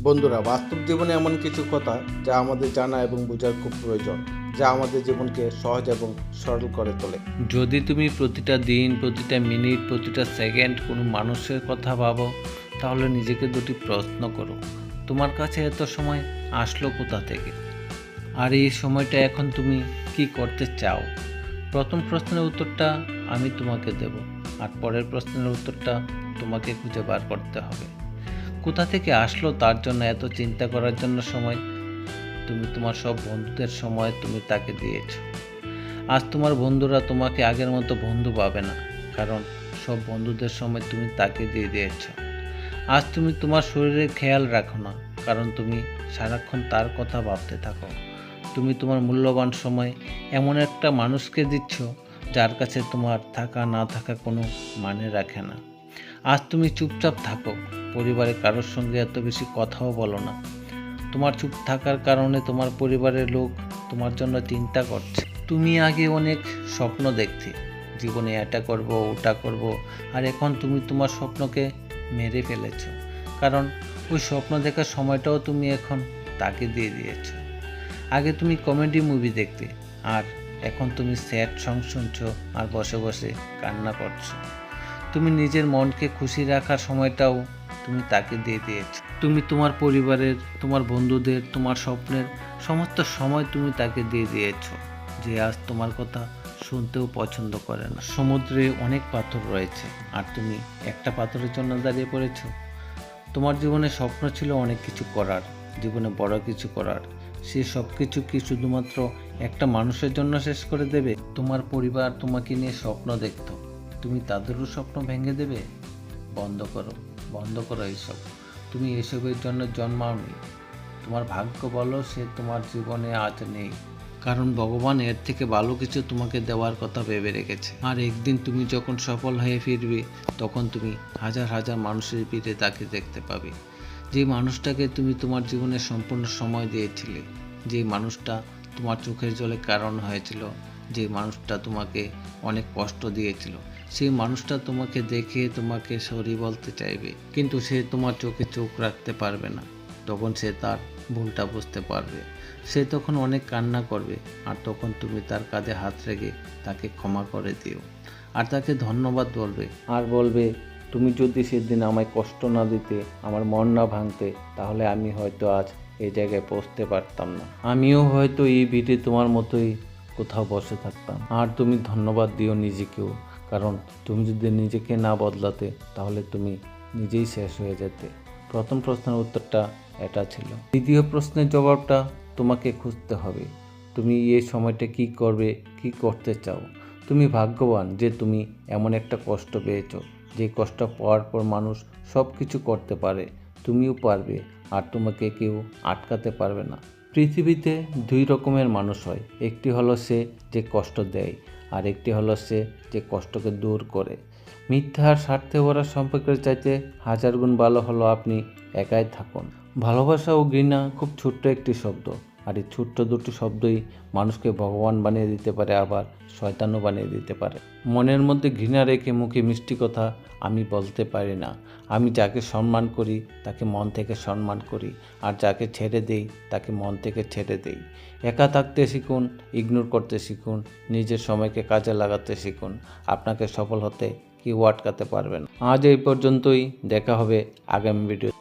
বন্ধুরা, বাস্তব জীবনে এমন কিছু কথা যা আমাদের জানা এবং বোঝার খুব প্রয়োজন, যা আমাদের জীবনকে সহজ এবং সরল করে তোলে। যদি তুমি প্রতিটা দিন, প্রতিটা মিনিট, প্রতিটা সেকেন্ড কোনো মানুষের কথা ভাবো, তাহলে নিজেকে দুটি প্রশ্ন করো, তোমার কাছে এত সময় আসলো কোথা থেকে? আর এই সময়টা এখন তুমি কি করতে চাও? প্রথম প্রশ্নের উত্তরটা আমি তোমাকে দেব, আর পরের প্রশ্নের উত্তরটা তোমাকে খুঁজে বার করতে হবে। কোথা থেকে আসলো তার জন্য এত চিন্তা করার জন্য সময়? তুমি তোমার সব বন্ধুদের সময় তুমি তাকে দিয়েছো। আজ তোমার বন্ধুরা তোমাকে আগের মতো বন্ধু পাবে না, কারণ সব বন্ধুদের সময় তুমি তাকে দিয়ে দিয়েছো। আজ তুমি তোমার শরীরের খেয়াল রাখো না, কারণ তুমি সারাক্ষণ তার কথা ভাবতে থাকো। তুমি তোমার মূল্যবান সময় এমন একটা মানুষকে দিচ্ছ যার কাছে তোমার থাকা না থাকা কোনো মানে রাখে না। আজ তুমি চুপচাপ থাকো, পরিবারের কারোর সঙ্গে এত বেশি কথাও বলো না। তোমার চুপ থাকার কারণে তোমার পরিবারের লোক তোমার জন্য চিন্তা করছে। তুমি আগে অনেক স্বপ্ন দেখতে, জীবনে এটা করব ওটা করব, আর এখন তুমি তোমার স্বপ্নকে মেরে ফেলেছো, কারণ ওই স্বপ্ন দেখার সময়টাও তুমি এখন তাকে দিয়ে দিয়েছো। আগে তুমি কমেডি মুভি দেখতে, আর এখন তুমি স্যাড সং শুনছো আর বসে বসে কান্না করছো। তুমি নিজের মনকে খুশি রাখার সময়টাও তুমি তাকে দিয়ে দিয়েছো। তুমি তোমার পরিবারের, তোমার বন্ধুদের, তোমার স্বপ্নের সমস্ত সময় তুমি তাকে দিয়ে দিয়েছো, যে আজ তোমার কথা শুনতেও পছন্দ করে না। সমুদ্রে অনেক পাথর রয়েছে, আর তুমি একটা পাথরের জন্য দাঁড়িয়ে পড়েছো। তোমার জীবনে স্বপ্ন ছিল অনেক কিছু করার, জীবনে বড় কিছু করার। সে সব কিছু কি শুধুমাত্র একটা মানুষের জন্য শেষ করে দেবে? তোমার পরিবার তোমাকে নিয়ে স্বপ্ন দেখতো, তুমি তাদেরও স্বপ্ন ভেঙে দেবে? বন্ধ করো, বন্ধ করো এইসব। তুমি এসবের জন্য জন্মাওনি। তোমার ভাগ্য বলো সে তোমার জীবনে আজ নেই, কারণ ভগবান এর থেকে ভালো কিছু তোমাকে দেওয়ার কথা ভেবে রেখেছে। আর একদিন তুমি যখন সফল হয়ে ফিরবে, তখন তুমি হাজার হাজার মানুষের ভিড়ে তাকে দেখতে পাবে, যে মানুষটাকে তুমি তোমার জীবনে সম্পূর্ণ সময় দিয়েছিলে, যে মানুষটা তোমার চোখের জলে কারণ হয়েছিল, যে মানুষটা তোমাকে অনেক কষ্ট দিয়েছিল। সেই মানুষটা তোমাকে দেখে তোমাকে সরি বলতে চাইবে, কিন্তু সে তোমার চোখে চোখ রাখতে পারবে না। তখন সে তার ভুলটা বুঝতে পারবে, সে তখন অনেক কান্না করবে, আর তখন তুমি তার কাঁধে হাত রেখে তাকে ক্ষমা করে দিও, আর তাকে ধন্যবাদ বলবে, আর বলবে তুমি যদি সেদিন আমায় কষ্ট না দিতে, আমার মন না ভাঙতে, তাহলে আমি হয়তো আজ এই জায়গায় পৌঁছতে পারতাম না। আমিও হয়তো এই ভিড়ে তোমার মতোই কোথাও বসে থাকতাম। আর তুমি ধন্যবাদ দিও নিজেকেও, কারণ তুমি যদি নিজেকে না বদলাতে, তাহলে তুমি নিজেই শেষ হয়ে যেতে। প্রথম প্রশ্নের উত্তরটা এটা ছিল। দ্বিতীয় প্রশ্নের জবাবটা তোমাকে খুঁজতে হবে। তুমি এই সময়টা কি করবে, কি করতে চাও? তুমি ভাগ্যবান যে তুমি এমন একটা কষ্ট পেয়েছো, যে কষ্ট পাওয়ার পর মানুষ সব কিছু করতে পারে। তুমিও পারবে, আর তোমাকে কেউ আটকাতে পারবে না। পৃথিবীতে দুই রকমের মানুষ হয়, একটি হলো সে যে কষ্ট দেয়, আর একটি হলো সে যে কষ্টকে দূর করে। মিথ্যা আর স্বার্থে ভরা সম্পর্কের চাইতে হাজার গুণ ভালো হলো আপনি একাই থাকুন। ভালোবাসা ও ঘৃণা খুব ছোট্ট একটি শব্দ, আর এই ছোট্ট দুটি শব্দই মানুষকে ভগবান বানিয়ে দিতে পারে, আবার শয়তানও বানিয়ে দিতে পারে। মনের মধ্যে ঘৃণা রেখে মুখে মিষ্টি কথা আমি বলতে পারি না। আমি যাকে সম্মান করি তাকে মন থেকে সম্মান করি, আর যাকে ছেড়ে দেই তাকে মন থেকে ছেড়ে দেই। একা থাকতে শিখুন, ইগনোর করতে শিখুন, নিজের সময়কে কাজে লাগাতে শিখুন। আপনাকে সফল হতে কেউ আটকাতে পারবে না। আজ এই পর্যন্তই, দেখা হবে আগামী ভিডিও।